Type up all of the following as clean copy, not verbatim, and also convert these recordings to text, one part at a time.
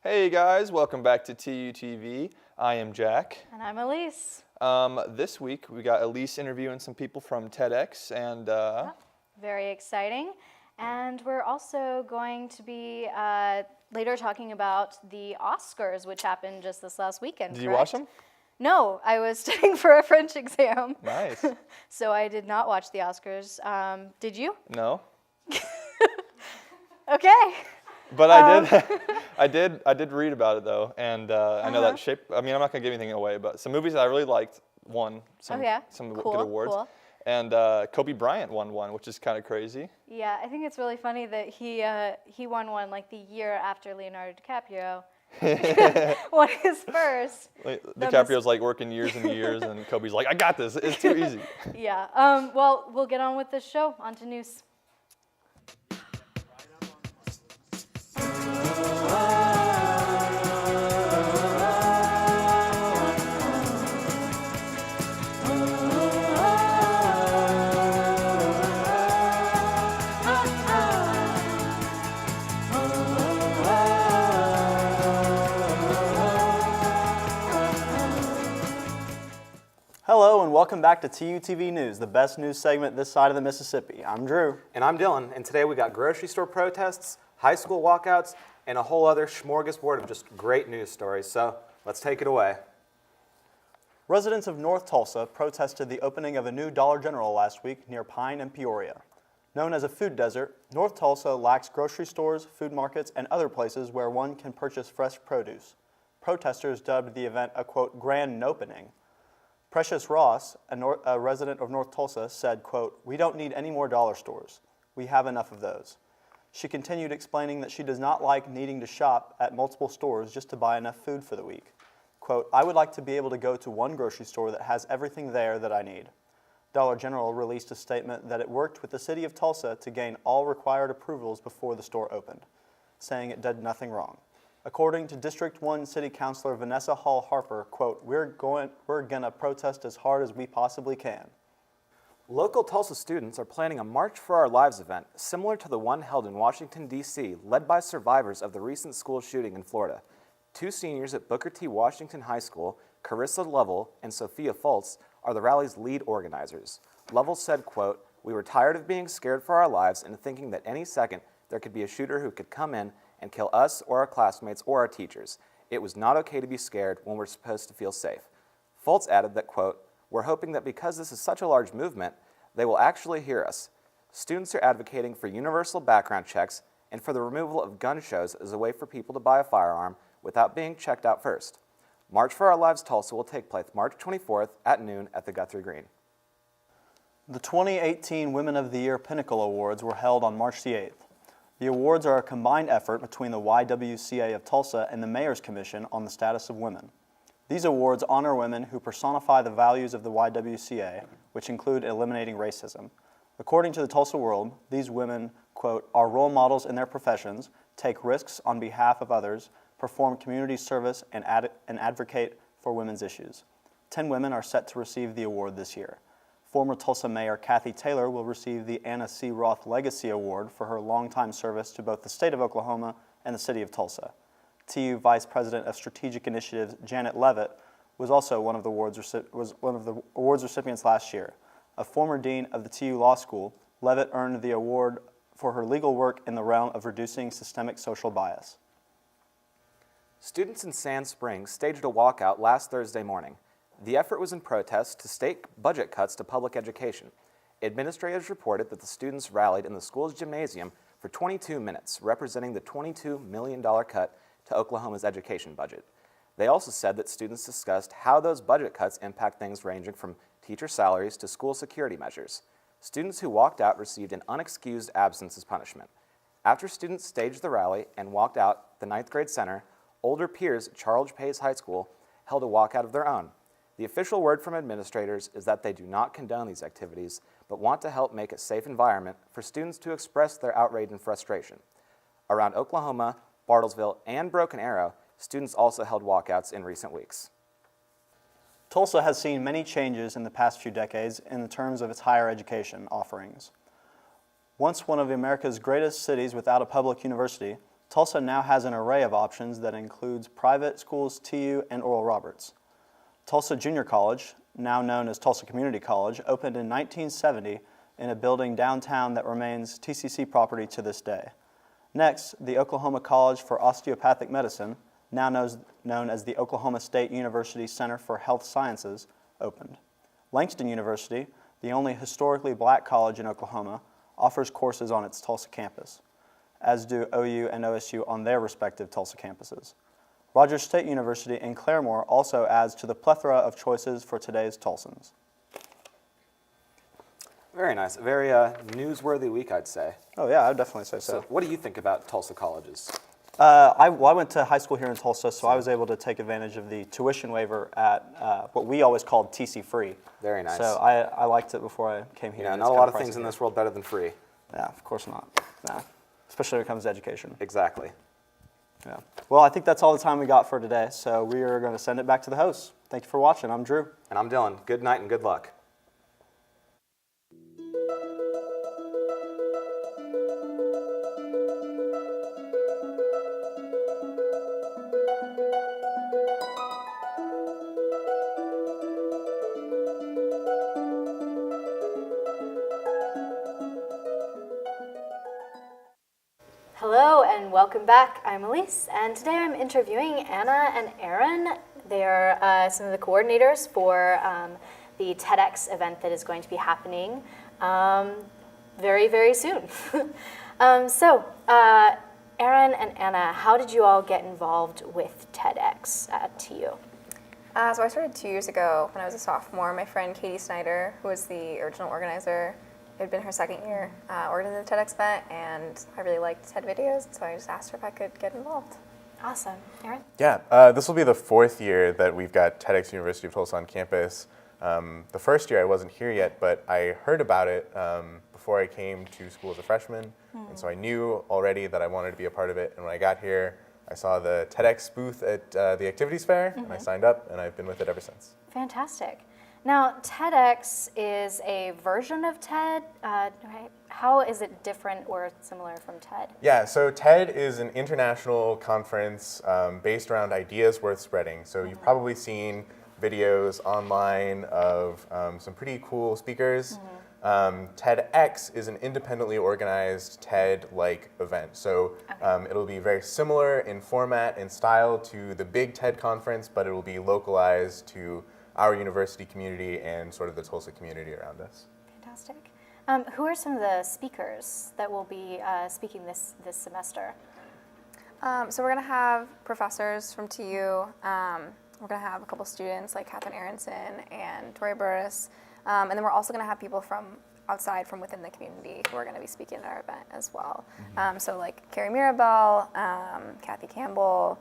Hey guys, welcome back to TUTV. I am Jack. And I'm Elise. This week we got Elise interviewing some people from TEDx and very exciting. And we're also going to be later talking about the Oscars, which happened just this last weekend. Did you watch them? No, I was studying for a French exam. Nice. So I did not watch the Oscars. Did you? No. Okay. But I did read about it though, and I know that shape. I mean, I'm not gonna give anything away, but some movies that I really liked won some good awards. Cool. And Kobe Bryant won one, which is kind of crazy. Yeah, I think it's really funny that he won one like the year after Leonardo DiCaprio won his first. DiCaprio's like working years and years, and Kobe's like, I got this. It's too easy. Yeah. Well, we'll get on with the show. On to news. Hello and welcome back to TUTV News, the best news segment this side of the Mississippi. I'm Drew. And I'm Dylan, and today we got grocery store protests, high school walkouts, and a whole other smorgasbord of just great news stories, so let's take it away. Residents of North Tulsa protested the opening of a new Dollar General last week near Pine and Peoria. Known as a food desert, North Tulsa lacks grocery stores, food markets, and other places where one can purchase fresh produce. Protesters dubbed the event a, quote, grand opening. Precious Ross, a resident of North Tulsa, said, quote, we don't need any more dollar stores. We have enough of those. She continued explaining that she does not like needing to shop at multiple stores just to buy enough food for the week. Quote, I would like to be able to go to one grocery store that has everything there that I need. Dollar General released a statement that it worked with the city of Tulsa to gain all required approvals before the store opened, saying it did nothing wrong. According to District 1 City Councilor Vanessa Hall Harper, quote, we're gonna protest as hard as we possibly can. Local Tulsa students are planning a March for Our Lives event similar to the one held in Washington, D.C., led by survivors of the recent school shooting in Florida. Two seniors at Booker T. Washington High School, Carissa Lovell and Sophia Fultz, are the rally's lead organizers. Lovell said, quote, we were tired of being scared for our lives and thinking that any second there could be a shooter who could come in and kill us or our classmates or our teachers. It was not okay to be scared when we're supposed to feel safe. Fultz added that, quote, we're hoping that because this is such a large movement, they will actually hear us. Students are advocating for universal background checks and for the removal of gun shows as a way for people to buy a firearm without being checked out first. March for Our Lives Tulsa will take place March 24th at noon at the Guthrie Green. The 2018 Women of the Year Pinnacle Awards were held on March the 8th. The awards are a combined effort between the YWCA of Tulsa and the Mayor's Commission on the Status of Women. These awards honor women who personify the values of the YWCA, which include eliminating racism. According to the Tulsa World, these women, quote, are role models in their professions, take risks on behalf of others, perform community service, and advocate for women's issues. 10 women are set to receive the award this year. Former Tulsa Mayor Kathy Taylor will receive the Anna C. Roth Legacy Award for her longtime service to both the state of Oklahoma and the city of Tulsa. TU Vice President of Strategic Initiatives Janet Levitt was also one of the awards recipients last year. A former dean of the TU Law School, Levitt earned the award for her legal work in the realm of reducing systemic social bias. Students in Sand Springs staged a walkout last Thursday morning. The effort was in protest to state budget cuts to public education. Administrators reported that the students rallied in the school's gymnasium for 22 minutes, representing the $22 million cut to Oklahoma's education budget. They also said that students discussed how those budget cuts impact things ranging from teacher salaries to school security measures. Students who walked out received an unexcused absence as punishment. After students staged the rally and walked out the 9th grade center, older peers at Charles Pace High School held a walkout of their own. The official word from administrators is that they do not condone these activities, but want to help make a safe environment for students to express their outrage and frustration. Around Oklahoma, Bartlesville, and Broken Arrow, students also held walkouts in recent weeks. Tulsa has seen many changes in the past few decades in terms of its higher education offerings. Once one of America's greatest cities without a public university, Tulsa now has an array of options that includes private schools, TU, and Oral Roberts. Tulsa Junior College, now known as Tulsa Community College, opened in 1970 in a building downtown that remains TCC property to this day. Next, the Oklahoma College for Osteopathic Medicine, now known as the Oklahoma State University Center for Health Sciences, opened. Langston University, the only historically black college in Oklahoma, offers courses on its Tulsa campus, as do OU and OSU on their respective Tulsa campuses. Rogers State University in Claremore also adds to the plethora of choices for today's Tulsans. Very nice. A very newsworthy week, I'd say. Oh yeah, I would definitely say so. So what do you think about Tulsa colleges? I went to high school here in Tulsa, so I was able to take advantage of the tuition waiver at what we always called TC Free. Very nice. So I liked it before I came here. Yeah, not a lot of things in this world better than free. Yeah, of course not. No. Especially when it comes to education. Exactly. Yeah. Well, I think that's all the time we got for today, so we are going to send it back to the host. Thank you for watching. I'm Drew. And I'm Dylan. Good night and good luck. Hello and welcome back. I'm Elise, and today I'm interviewing Anna and Aaron. They are some of the coordinators for the TEDx event that is going to be happening very, very soon. Aaron and Anna, how did you all get involved with TEDx at TU? So I started 2 years ago when I was a sophomore. My friend Katie Snyder, who was the original organizer, it had been her second year organizing the TEDx event, and I really liked TED videos, so I just asked her if I could get involved. Awesome. Aaron? Yeah, this will be the 4th year that we've got TEDx University of Tulsa on campus. The first year I wasn't here yet, but I heard about it before I came to school as a freshman, and so I knew already that I wanted to be a part of it. And when I got here, I saw the TEDx booth at the activities fair, and I signed up, and I've been with it ever since. Fantastic. Now, TEDx is a version of TED, right? How is it different or similar from TED? Yeah, so TED is an international conference based around ideas worth spreading. So you've probably seen videos online of some pretty cool speakers. TEDx is an independently organized TED-like event. So it'll be very similar in format and style to the big TED conference, but it will be localized to our university community and sort of the Tulsa community around us. Fantastic. Who are some of the speakers that will be speaking this semester? So we're going to have professors from TU. We're going to have a couple students like Catherine Aronson and Tori Burris. And then we're also going to have people from outside, from within the community, who are going to be speaking at our event as well. So like Carrie Mirabelle, Kathy Campbell.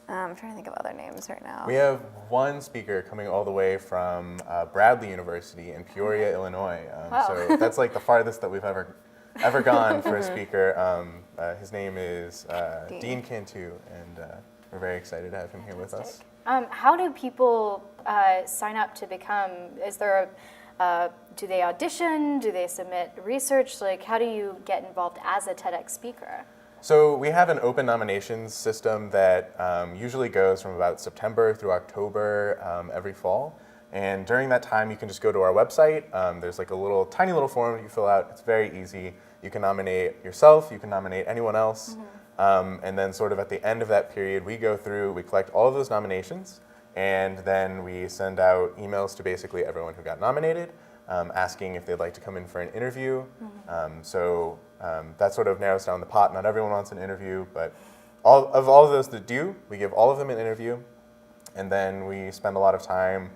I'm trying to think of other names right now. We have one speaker coming all the way from Bradley University in Peoria, Illinois. So that's like the farthest that we've ever gone for a speaker. His name is Dean Cantu, and we're very excited to have him here with us. How do people sign up to become, is there do they audition? Do they submit research? Like, how do you get involved as a TEDx speaker? So we have an open nominations system that usually goes from about September through October every fall. And during that time, you can just go to our website. There's like a tiny little form that you fill out. It's very easy. You can nominate yourself. You can nominate anyone else. And then sort of at the end of that period, we go through, we collect all of those nominations, and then we send out emails to basically everyone who got nominated, asking if they'd like to come in for an interview. That sort of narrows down the pot. Not everyone wants an interview, but all of those that do, we give all of them an interview, and then we spend a lot of time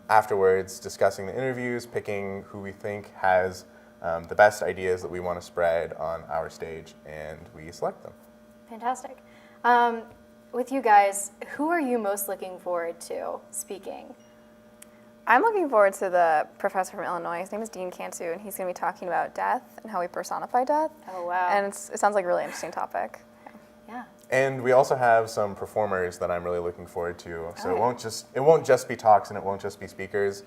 afterwards discussing the interviews, picking who we think has the best ideas that we want to spread on our stage, and we select them. Fantastic. with you guys, who are you most looking forward to speaking? I'm looking forward to the professor from Illinois. His name is Dean Cantu, and he's going to be talking about death and how we personify death. Oh, wow. And it sounds like a really interesting topic. Yeah. And we also have some performers that I'm really looking forward to. So Right. it won't just be talks and it won't just be speakers.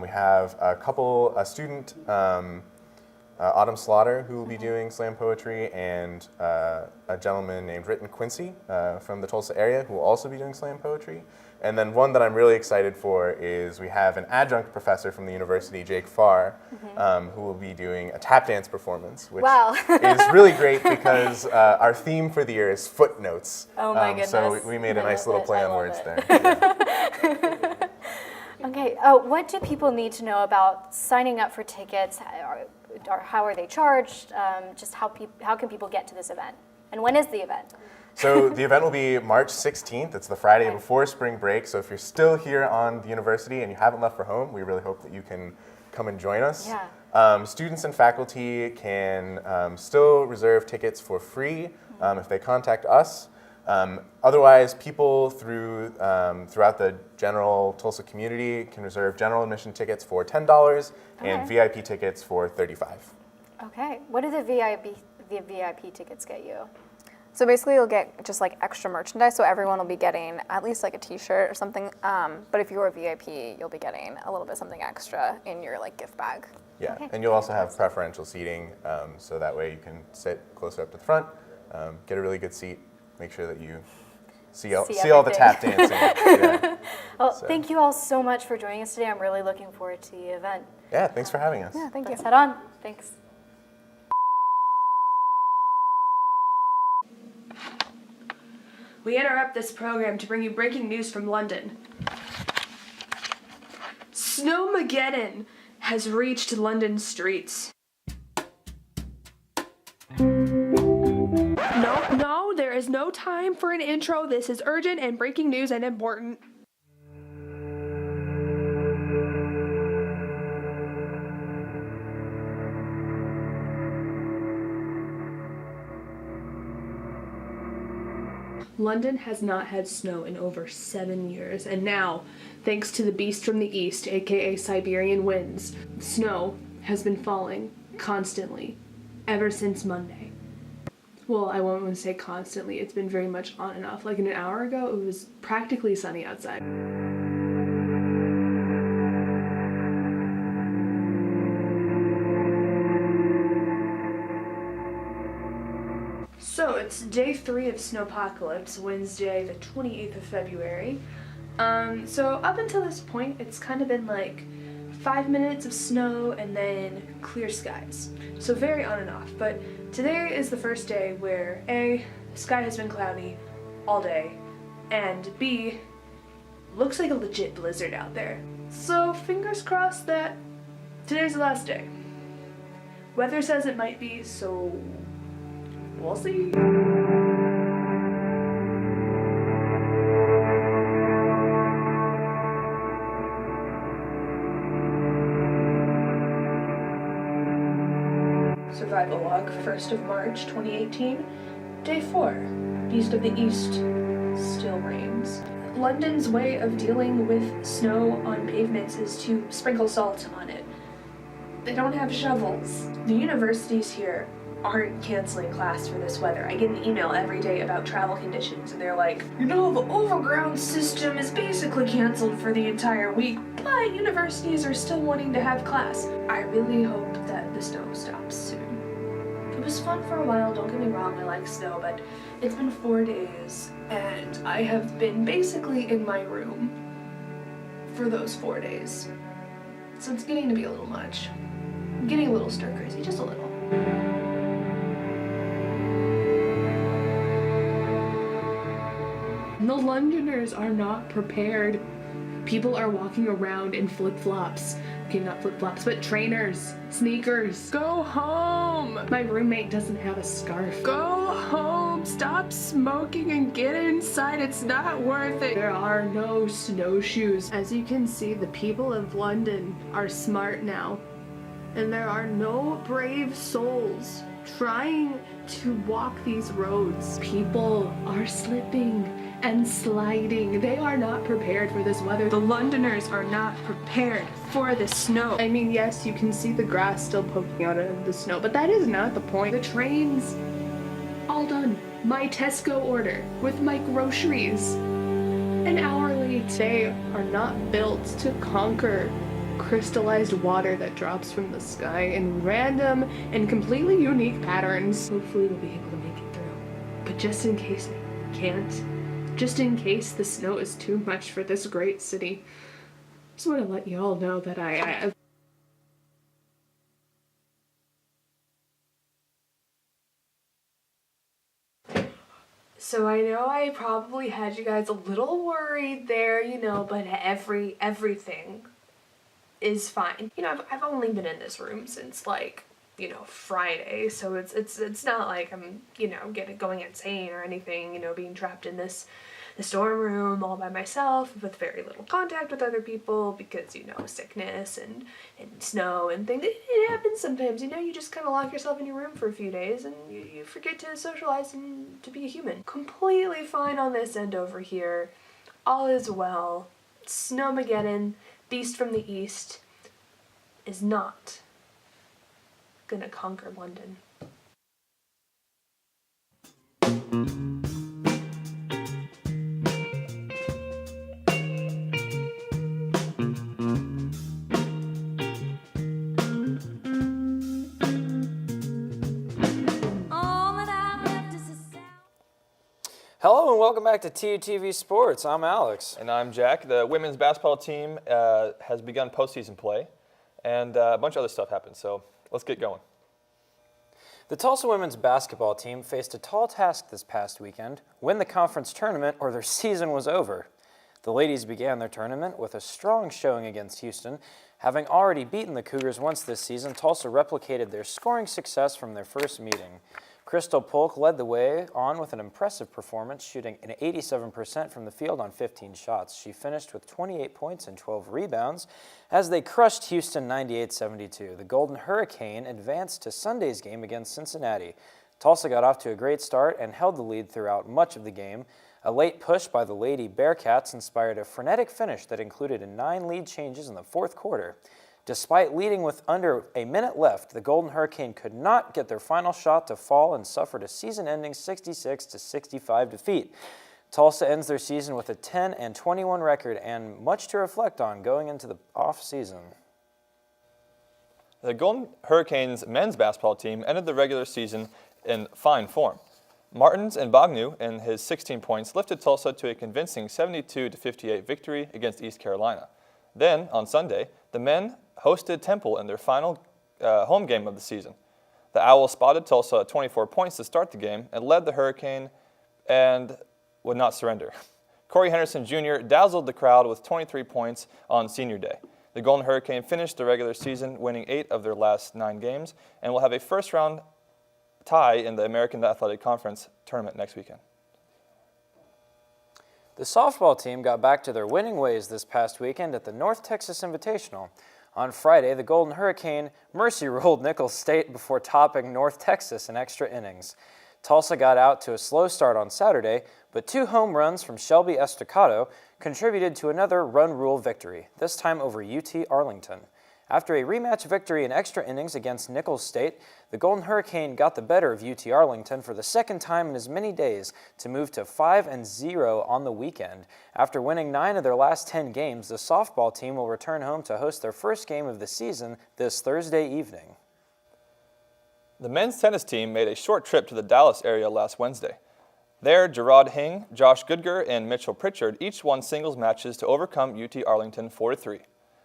We have a student, Autumn Slaughter, who will be doing slam poetry, and a gentleman named Ritten Quincy from the Tulsa area who will also be doing slam poetry. And then one that I'm really excited for is we have an adjunct professor from the university, Jake Farr, who will be doing a tap dance performance, which is really great because our theme for the year is footnotes. Oh my goodness. So we made a nice little play on words there. Yeah. Okay, what do people need to know about signing up for tickets? Or how are they charged? Just how can people get to this event? And when is the event? So the event will be March 16th. It's the Friday before spring break. So if you're still here on the university and you haven't left for home, we really hope that you can come and join us. Yeah. Students and faculty can still reserve tickets for free if they contact us. Otherwise, people throughout the general Tulsa community can reserve general admission tickets for $10 and VIP tickets for $35. Okay. What do the VIP tickets get you? So basically you'll get just like extra merchandise, so everyone will be getting at least like a t-shirt or something, but if you're a VIP, you'll be getting a little bit something extra in your like gift bag. Yeah, Okay. and you'll also have preferential seating, so that way you can sit closer up to the front, get a really good seat, make sure that you see all the tap dancing. Yeah. Well, thank you all so much for joining us today. I'm really looking forward to the event. Yeah, thanks for having us. Yeah, thank you. Let's head on. Thanks. We interrupt this program to bring you breaking news from London. Snowmageddon has reached London streets. No, there is no time for an intro. This is urgent and breaking news and important. London has not had snow in over 7 years, and now, thanks to the beast from the east, aka Siberian winds, snow has been falling constantly ever since Monday. Well, I won't want to say constantly, it's been very much on and off. Like an hour ago, it was practically sunny outside. So it's day 3 of Snowpocalypse, Wednesday the 28th of February. So up until this point, it's kind of been like 5 minutes of snow and then clear skies. So very on and off, but today is the first day where A, the sky has been cloudy all day, and B, looks like a legit blizzard out there. So fingers crossed that today's the last day. Weather says it might be, so we'll see. Survival log, 1st of March 2018, day 4, Beast of the East still reigns. London's way of dealing with snow on pavements is to sprinkle salt on it. They don't have shovels. The universities here aren't canceling class for this weather. I get an email every day about travel conditions and they're like, the overground system is basically canceled for the entire week, but universities are still wanting to have class. I really hope that the snow stops soon. It was fun for a while, don't get me wrong, I like snow, but it's been 4 days and I have been basically in my room for those 4 days. So it's getting to be a little much. I'm getting a little stir crazy, just a little. The Londoners are not prepared. People are walking around in flip-flops. Okay, not flip-flops, but trainers, sneakers. Go home! My roommate doesn't have a scarf. Go home! Stop smoking and get inside. It's not worth it. There are no snowshoes. As you can see, the people of London are smart now. And there are no brave souls trying to walk these roads. People are slipping and sliding. They are not prepared for this weather. The Londoners are not prepared for the snow. I mean, yes, you can see the grass still poking out of the snow, but that is not the point. The train's all done. My Tesco order with my groceries an hour late. They are not built to conquer crystallized water that drops from the sky in random and completely unique patterns. Hopefully we'll be able to make it through. But just in case we can't, just in case the snow is too much for this great city, I just want to let you all know that I So I know I probably had you guys a little worried there, but everything is fine. I've only been in this room since Friday, so it's not like I'm going insane or anything. Being trapped in the dorm room all by myself with very little contact with other people because sickness and snow and things. It happens sometimes. You just kind of lock yourself in your room for a few days and you forget to socialize and to be a human. Completely fine on this end over here. All is well. Snowmageddon, Beast from the East, is not gonna conquer London. Hello and welcome back to TUTV Sports. I'm Alex. And I'm Jack. The women's basketball team has begun postseason play, and a bunch of other stuff happened, so let's get going. The Tulsa women's basketball team faced a tall task this past weekend: win the conference tournament or their season was over. The ladies began their tournament with a strong showing against Houston. Having already beaten the Cougars once this season, Tulsa replicated their scoring success from their first meeting. Crystal Polk led the way on with an impressive performance, shooting an 87% from the field on 15 shots. She finished with 28 points and 12 rebounds as they crushed Houston 98-72. The Golden Hurricane advanced to Sunday's game against Cincinnati. Tulsa got off to a great start and held the lead throughout much of the game. A late push by the Lady Bearcats inspired a frenetic finish that included 9 lead changes in the fourth quarter. Despite leading with under a minute left, the Golden Hurricane could not get their final shot to fall and suffered a season-ending 66-65 defeat. Tulsa ends their season with a 10-21 record and much to reflect on going into the off-season. The Golden Hurricanes men's basketball team ended the regular season in fine form. Martins and Bognu, in his 16 points, lifted Tulsa to a convincing 72-58 victory against East Carolina. Then, on Sunday, the men hosted Temple in their final home game of the season. The Owls spotted Tulsa at 24 points to start the game and led the Hurricane and would not surrender. Corey Henderson Jr. dazzled the crowd with 23 points on Senior Day. The Golden Hurricane finished the regular season winning 8 of their last 9 games and will have a first-round tie in the American Athletic Conference tournament next weekend. The softball team got back to their winning ways this past weekend at the North Texas Invitational. On Friday, the Golden Hurricane mercy-rolled Nicholls State before topping North Texas in extra innings. Tulsa got out to a slow start on Saturday, but 2 home runs from Shelby Estacado contributed to another run-rule victory, this time over UT Arlington. After a rematch victory in extra innings against Nicholls State, the Golden Hurricane got the better of UT Arlington for the second time in as many days to move to 5-0 on the weekend. After winning 9 of their last 10 games, the softball team will return home to host their first game of the season this Thursday evening. The men's tennis team made a short trip to the Dallas area last Wednesday. There, Gerard Hing, Josh Goodger, and Mitchell Pritchard each won singles matches to overcome UT Arlington 4-3.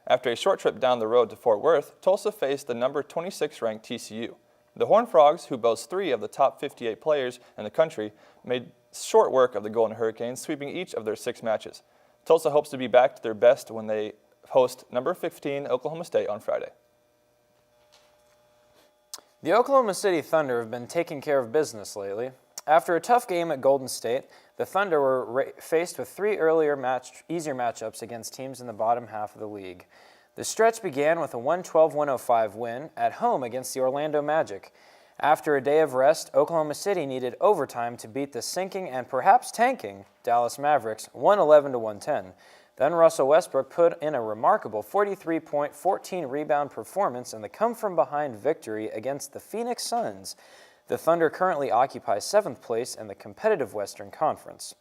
After a short trip down the road to Fort Worth, Tulsa faced the number 26 ranked TCU. The Horned Frogs, who boast 3 of the top 58 players in the country, made short work of the Golden Hurricanes, sweeping each of their 6 matches. Tulsa hopes to be back to their best when they host number 15 Oklahoma State on Friday. The Oklahoma City Thunder have been taking care of business lately. After a tough game at Golden State, the Thunder were faced with 3 easier matchups against teams in the bottom half of the league. The stretch began with a 112-105 win at home against the Orlando Magic. After a day of rest, Oklahoma City needed overtime to beat the sinking and perhaps tanking Dallas Mavericks 111 to 110. Then Russell Westbrook put in a remarkable 43-point, 14-rebound performance in the come-from-behind victory against the Phoenix Suns. The Thunder currently occupy 7th place in the competitive Western Conference.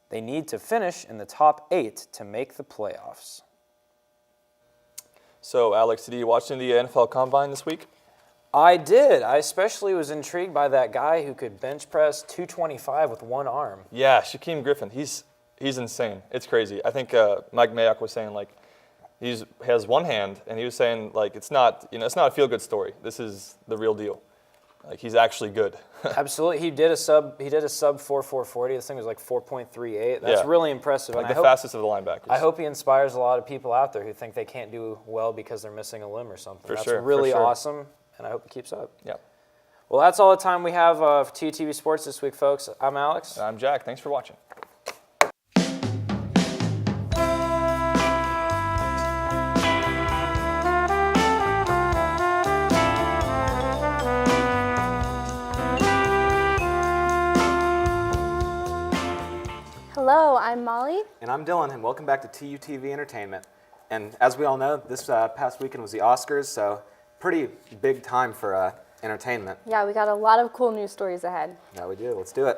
They need to finish in the top 8 to make the playoffs. So, Alex, did you watch any of the NFL Combine this week? I did. I especially was intrigued by that guy who could bench press 225 with one arm. Yeah, Shaquem Griffin. He's insane. It's crazy. I think Mike Mayock was saying like he has one hand, and he was saying like it's not a feel good story. This is the real deal. Like he's actually good. Absolutely. He did a sub 4.40. This thing was like 4.38. That's really impressive. Like and the fastest of the linebackers. I hope he inspires a lot of people out there who think they can't do well because they're missing a limb or something. For That's sure, really for sure. awesome, and I hope it keeps up. Yeah. Well, that's all the time we have for TUTV Sports this week, folks. I'm Alex. I'm Jack. Thanks for watching. Hello, I'm Molly. And I'm Dylan, and welcome back to TUTV Entertainment. And as we all know, this past weekend was the Oscars, so pretty big time for entertainment. Yeah, we got a lot of cool news stories ahead. Yeah, we do. Let's do it.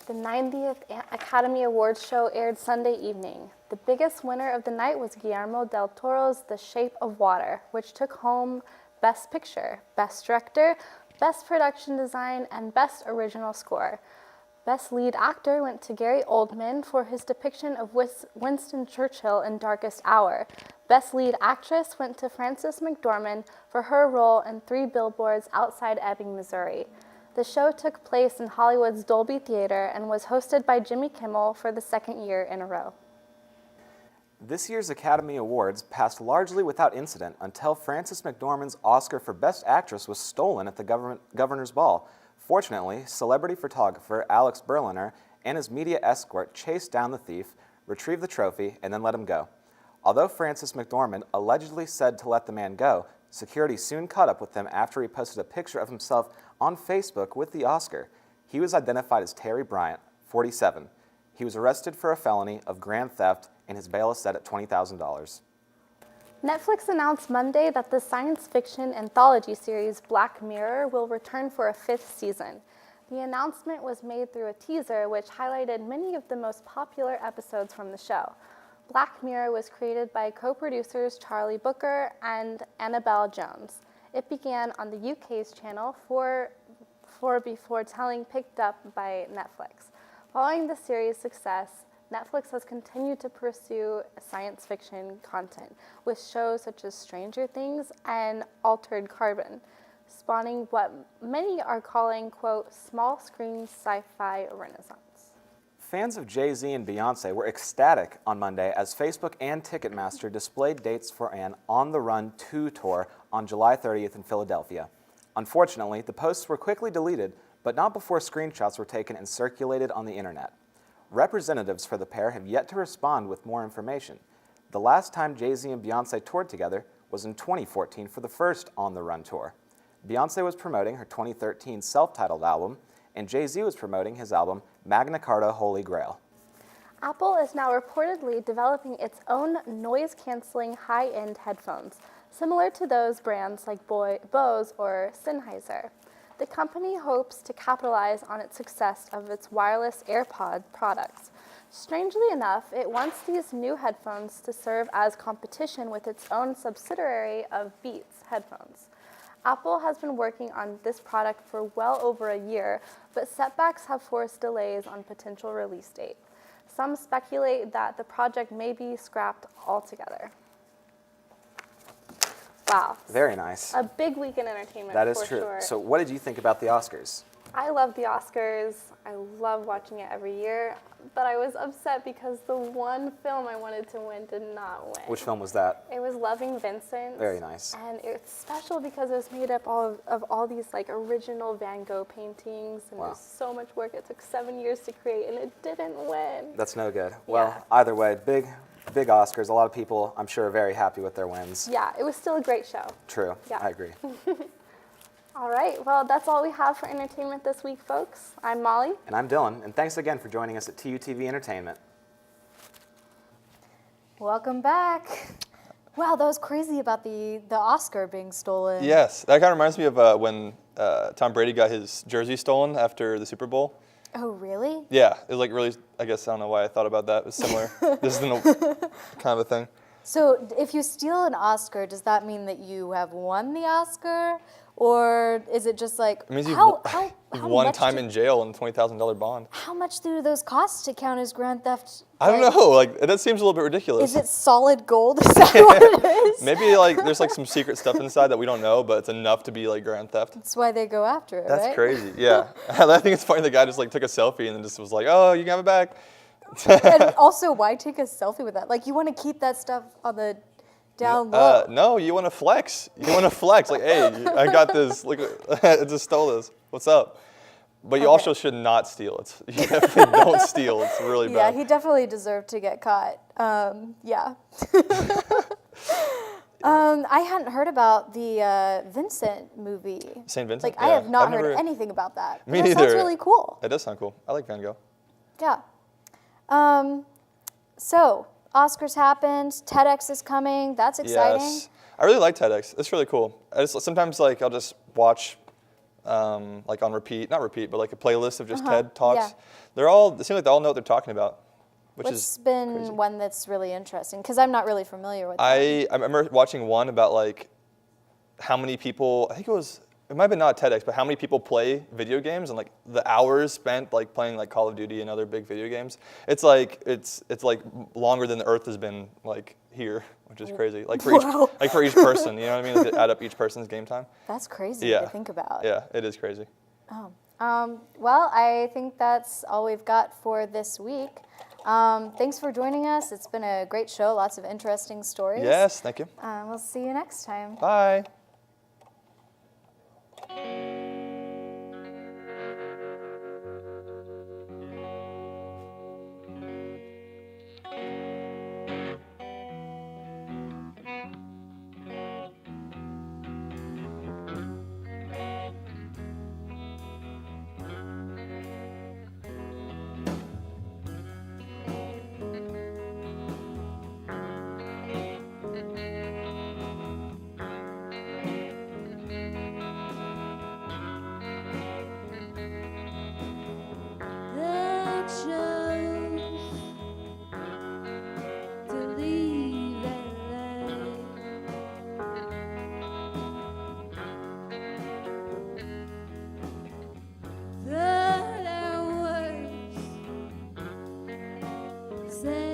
The 90th Academy Awards show aired Sunday evening. The biggest winner of the night was Guillermo del Toro's The Shape of Water, which took home Best Picture, Best Director, Best Production Design, and Best Original Score. Best Lead Actor went to Gary Oldman for his depiction of Winston Churchill in Darkest Hour. Best Lead Actress went to Frances McDormand for her role in 3 Billboards Outside Ebbing, Missouri. The show took place in Hollywood's Dolby Theater and was hosted by Jimmy Kimmel for the 2nd year in a row. This year's Academy Awards passed largely without incident until Frances McDormand's Oscar for Best Actress was stolen at the Governor's Ball. Fortunately, celebrity photographer Alex Berliner and his media escort chased down the thief, retrieved the trophy, and then let him go. Although Frances McDormand allegedly said to let the man go, security soon caught up with him after he posted a picture of himself on Facebook with the Oscar. He was identified as Terry Bryant, 47. He was arrested for a felony of grand theft, and his bail is set at $20,000. Netflix announced Monday that the science fiction anthology series Black Mirror will return for a 5th season. The announcement was made through a teaser which highlighted many of the most popular episodes from the show. Black Mirror was created by co-producers Charlie Booker and Annabelle Jones. It began on the UK's channel 4 before Telling picked up by Netflix. Following the series' success, Netflix has continued to pursue science fiction content with shows such as Stranger Things and Altered Carbon, spawning what many are calling, quote, small screen sci-fi renaissance. Fans of Jay-Z and Beyonce were ecstatic on Monday as Facebook and Ticketmaster displayed dates for an On the Run 2 tour on July 30th in Philadelphia. Unfortunately, the posts were quickly deleted, but not before screenshots were taken and circulated on the internet. Representatives for the pair have yet to respond with more information. The last time Jay-Z and Beyonce toured together was in 2014 for the first On the Run tour. Beyonce was promoting her 2013 self-titled album, and Jay-Z was promoting his album Magna Carta Holy Grail. Apple is now reportedly developing its own noise-canceling high-end headphones, similar to those brands like Bose or Sennheiser. The company hopes to capitalize on its success of its wireless AirPod products. Strangely enough, it wants these new headphones to serve as competition with its own subsidiary of Beats headphones. Apple has been working on this product for well over a year, but setbacks have forced delays on potential release date. Some speculate that the project may be scrapped altogether. Wow. Very nice. A big week in entertainment, That is for true. sure. So what did you think about the Oscars? I love the Oscars. I love watching it every year, but I was upset because the one film I wanted to win did not win. Which film was that? It was Loving Vincent. Very nice. And it's special because it was made up of all these like original Van Gogh paintings, and Wow. it was so much work. It took 7 years to create, and it didn't win. That's no good. Well, either way, big Oscars. A lot of people, I'm sure, are very happy with their wins. Yeah, it was still a great show. True. Yeah. I agree. All right, well, that's all we have for entertainment this week, folks. I'm Molly. And I'm Dylan, and thanks again for joining us at TUTV Entertainment. Welcome back. Wow, that was crazy about the Oscar being stolen. Yes, that kind of reminds me of when Tom Brady got his jersey stolen after the Super Bowl. Oh, really? Yeah, it was like really, I guess, I don't know why I thought about that. It was similar. This is kind of a thing. So if you steal an Oscar, does that mean that you have won the Oscar? Or is it just like, It means you've how won much time in jail and $20,000 bond. How much do those cost to count as grand theft? I don't know, like, that seems a little bit ridiculous. Is it solid gold? Is that what it is? Maybe like there's like some secret stuff inside that we don't know, but it's enough to be like grand theft. That's why they go after it, That's right? crazy, yeah. I think it's funny the guy just like took a selfie and then just was like, oh, you can have it back. And also, why take a selfie with that? Like, you want to keep that stuff on the down low. No, you want to flex. You want to flex. Like, hey, I got this. Look, I just stole this. What's up? But you also should not steal. You definitely don't steal. It's really Yeah, bad. he definitely deserved to get caught. Yeah. I hadn't heard about the Vincent movie. St. Vincent? Like, Yeah. I have not I've heard never- anything about that. Me That neither. sounds really cool. It does sound cool. I like Van Gogh. Yeah. So, Oscars happened. TEDx is coming. That's exciting. Yes. I really like TEDx. It's really cool. Sometimes like I'll just watch like on repeat, not repeat, but like a playlist of just TED Talks. yeah. It seems like they all know what they're talking about, which What's is been crazy. one that's really interesting? Because I'm not really familiar with that. I remember watching one about like how many people, I think it might have been not TEDx, but how many people play video games and like the hours spent like playing like Call of Duty and other big video games. It's like longer than the Earth has been like here, which is crazy. Like for Wow. each person, you know what I mean? Like, to add up each person's game time. That's crazy Yeah. to think about. Yeah, it is crazy. Well, I think that's all we've got for this week. Thanks for joining us. It's been a great show, lots of interesting stories. Yes, thank you. We'll see you next time. Bye. Say